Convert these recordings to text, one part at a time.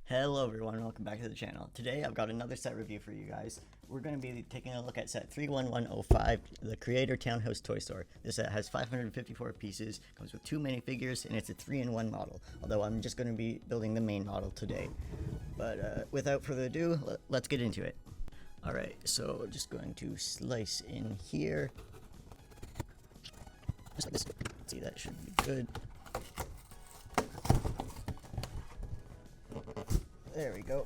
Hello everyone, welcome back to the channel. Today I've got another set review for you guys. We're going to be taking a look at set 31105, the Creator Townhouse Toy Store. This set has 554 pieces, comes with 2 minifigures, and it's a 3-in-1 model. Although I'm just going to be building the main model today. But without further ado, let's get into it. Alright, so just going to slice in here. Just like this. Let's see, that should be good. There we go.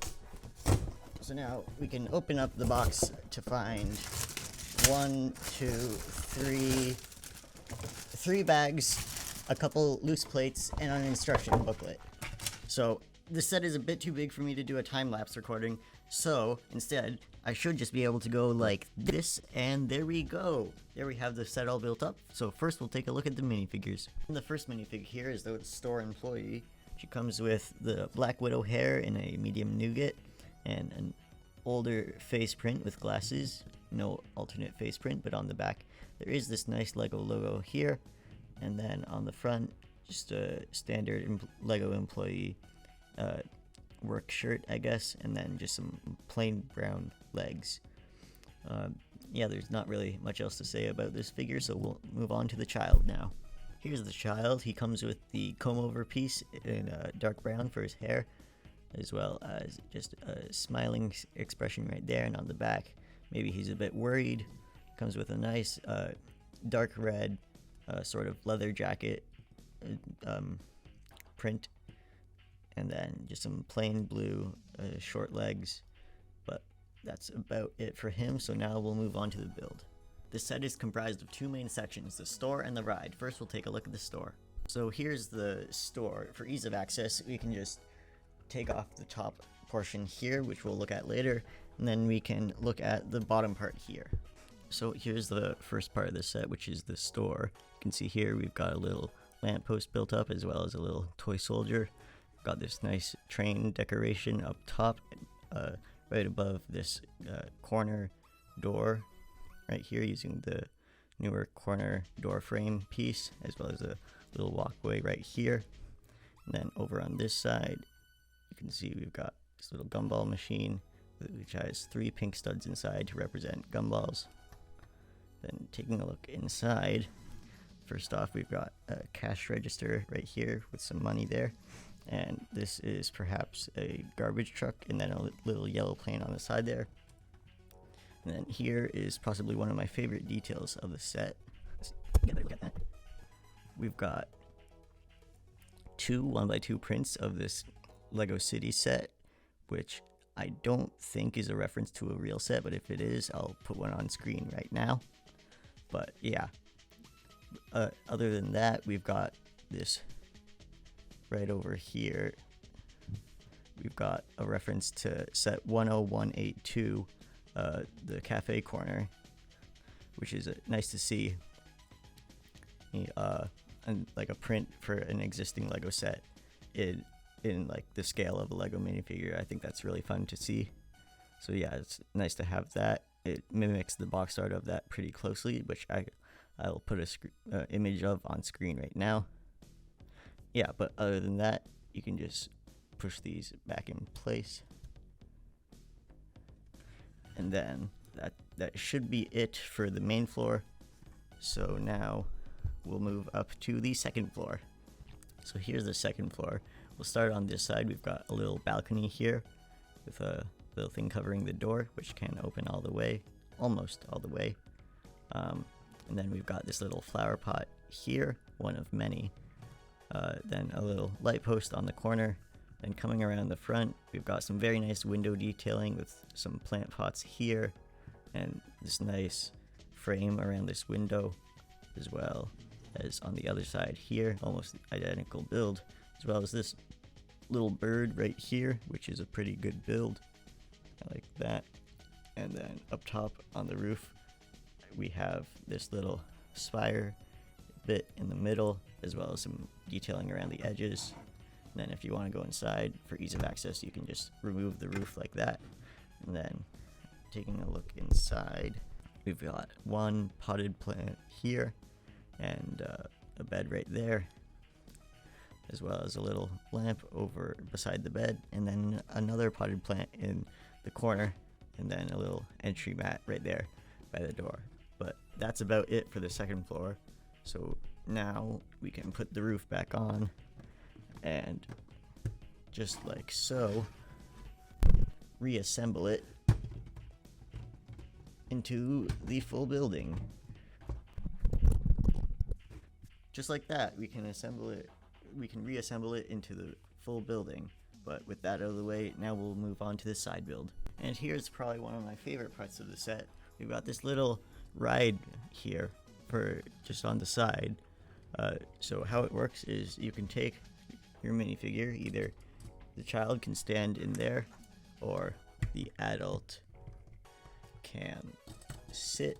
So now we can open up the box to find 3 bags, a couple loose plates, and an instruction booklet. So this set is a bit too big for me to do a time-lapse recording, so instead I should just be able to go like this, and there we go. There we have the set all built up. So first we'll take a look at the minifigures. The first minifig here is the store employee. She comes with the Black Widow hair in a medium nougat and an older face print with glasses. No alternate face print, but on the back there is this nice Lego logo here, and then on the front just a standard Lego employee work shirt, I guess, and then just some plain brown legs. Yeah, there's not really much else to say about this figure, so we'll move on to the child now. Here's the child. He comes with the comb-over piece in dark brown for his hair, as well as just a smiling expression right there, and on the back, maybe he's a bit worried. Comes with a nice dark red sort of leather jacket print, and then just some plain blue short legs, but that's about it for him. So now we'll move on to the build. This set is comprised of 2 main sections, the store and the ride. First, we'll take a look at the store. So here's the store. For ease of access, we can just take off the top portion here, which we'll look at later, and then we can look at the bottom part here. So here's the first part of the set, which is the store. You can see here we've got a little lamppost built up, as well as a little toy soldier. Got this nice train decoration up top, right above this corner door right here, using the newer corner door frame piece, as well as a little walkway right here. And then over on this side, you can see we've got this little gumball machine, which has 3 pink studs inside to represent gumballs. Then taking a look inside, first off, we've got a cash register right here with some money there. And this is perhaps a garbage truck, and then a little yellow plane on the side there. And then here is possibly one of my favorite details of the set. Let's get a look at that. We've got 2 1x2 prints of this Lego City set, which I don't think is a reference to a real set, but if it is, I'll put one on screen right now. But yeah, other than that, we've got this right over here. We've got a reference to set 10182, the cafe corner, which is nice to see. And like a print for an existing Lego set in like the scale of a Lego minifigure. I think that's really fun to see. So yeah, it's nice to have that. It mimics the box art of that pretty closely, which I'll put a image of on screen right now. Yeah, but other than that, you can just push these back in place. And then that should be it for the main floor. So now we'll move up to the second floor. So here's the second floor. We'll start on this side. We've got a little balcony here with a little thing covering the door, which can open all the way, almost all the way. And then we've got this little flower pot here, one of many. Then a little light post on the corner. Then coming around the front, we've got some very nice window detailing with some plant pots here, and this nice frame around this window, as well as on the other side here, almost identical build, as well as this little bird right here, which is a pretty good build. I like that. And then up top on the roof, we have this little spire bit in the middle, as well as some detailing around the edges. And then if you want to go inside for ease of access, you can just remove the roof like that. And then taking a look inside, we've got one potted plant here and a bed right there. as well as a little lamp over beside the bed, and then another potted plant in the corner, and then a little entry mat right there by the door. But that's about it for the second floor. So now we can put the roof back on, and just like so, reassemble it into the full building. Just like that, we can reassemble it into the full building. But with that out of the way, now we'll move on to the side build. And here's probably one of my favorite parts of the set. We've got this little ride here for just on the side. So how it works is you can take your minifigure, either the child can stand in there or the adult can sit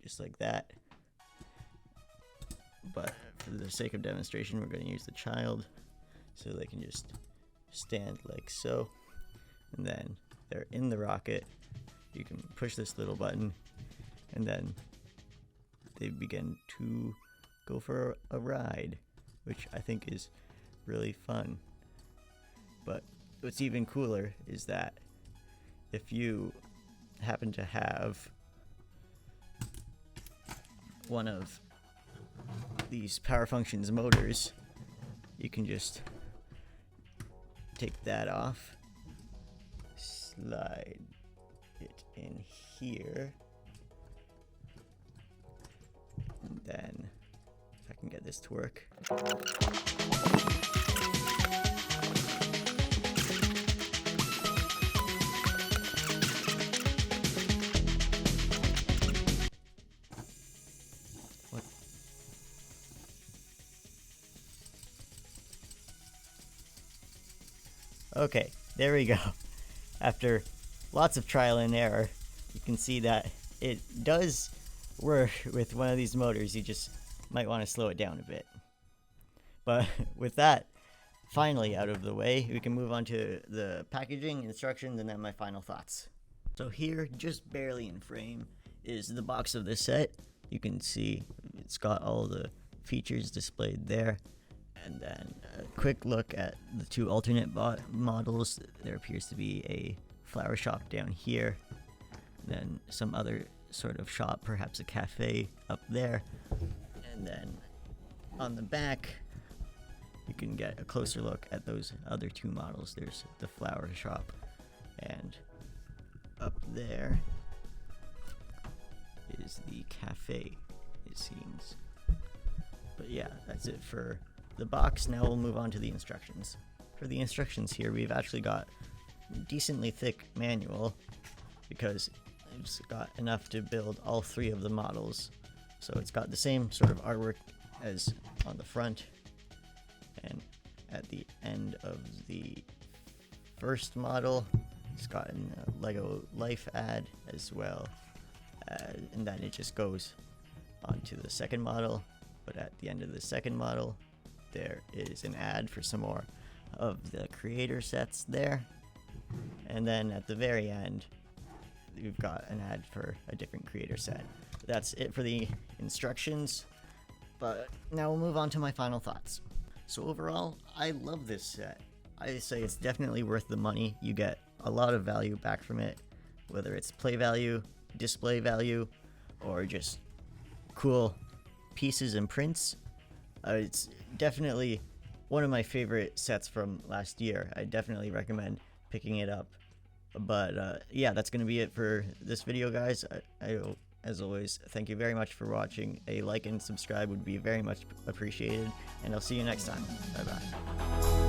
just like that. But for the sake of demonstration, we're going to use the child, so they can just stand like so, and then they're in the rocket. You can push this little button, and then they begin to go for a ride, which I think is really fun. But what's even cooler is that if you happen to have one of these Power Functions motors, you can just take that off, slide it in here, and then if I can get this to work. Okay, there we go. After lots of trial and error, you can see that it does work with one of these motors. You just might want to slow it down a bit. But with that finally out of the way, we can move on to the packaging, instructions, and then my final thoughts. So here, just barely in frame, is the box of the set. You can see it's got all the features displayed there. And then a quick look at the two alternate models. There appears to be a flower shop down here, then some other sort of shop, perhaps a cafe up there. And then on the back, you can get a closer look at those other two models. There's the flower shop, and up there is the cafe, it seems. But yeah, that's it for the box. Now we'll move on to the instructions. For the instructions here, we've actually got a decently thick manual because it's got enough to build all three of the models. So it's got the same sort of artwork as on the front, and at the end of the first model, it's got a Lego Life ad as well, and then it just goes onto the second model. But at the end of the second model, there is an ad for some more of the creator sets there. And then at the very end, we've got an ad for a different creator set. That's it for the instructions. But now we'll move on to my final thoughts. So overall, I love this set. I say it's definitely worth the money. You get a lot of value back from it, whether it's play value, display value, or just cool pieces and prints. It's definitely one of my favorite sets from last year. I definitely recommend picking it up. But yeah, that's going to be it for this video, guys. As always, thank you very much for watching. A like and subscribe would be very much appreciated, and I'll see you next time. Bye bye.